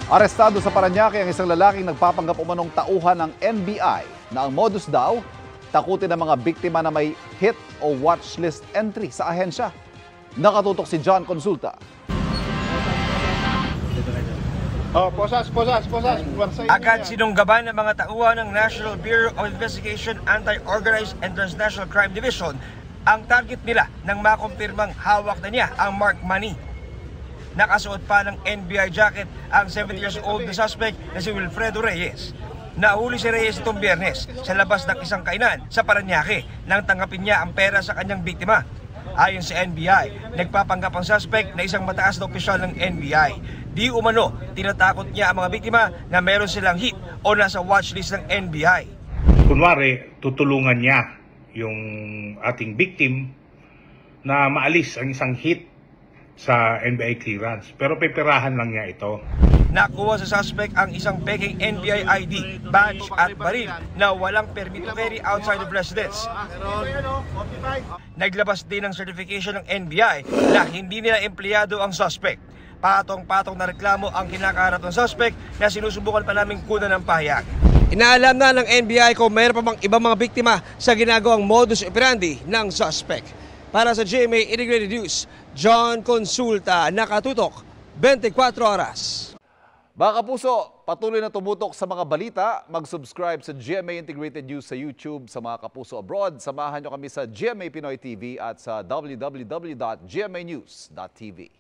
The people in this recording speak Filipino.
Arestado sa Parañaque ang isang lalaking nagpapanggap umanong tauhan ng NBI na ang modus daw, takutin ng mga biktima na may hit o watchlist entry sa ahensya. Nakatutok si John Consulta. Posas. Agad sinunggaban ng mga tauhan ng National Bureau of Investigation Anti-Organized and Transnational Crime Division ang target nila nang makumpirmang hawak na niya ang marked money. Nakasuot pa ng NBI jacket ang 70 years old na suspect na si Wilfredo Reyes. Nahuli si Reyes itong Biyernes sa labas ng isang kainan sa Parañaque nang tanggapin niya ang pera sa kanyang biktima. Ayon sa NBI, nagpapanggap ang suspect na isang mataas na opisyal ng NBI. Di umano, tinatakot niya ang mga biktima na meron silang hit o nasa watchlist ng NBI. Kunwari, tutulungan niya yung ating victim na maalis ang isang hit sa NBI clearance. Pero peperahan lang niya ito. Nakuha sa suspect ang isang peking NBI ID, badge at baril na walang permit to carry outside of residence. Naglabas din ng certification ng NBI na hindi nila empleyado ang suspect. Patong-patong na reklamo ang kinakaharap ng suspect na sinusubukan pa naming kunan ng pahayag. Inaalam na ng NBI kung mayroon pa bang ibang mga biktima sa ginagawang modus operandi ng suspect. Para sa GMA Integrated News, John Consulta, nakatutok 24 oras. Mga kapuso, patuloy na tumutok sa mga balita. Mag-subscribe sa GMA Integrated News sa YouTube. Sa mga kapuso abroad, samahan nyo kami sa GMA Pinoy TV at sa www.gmanews.tv.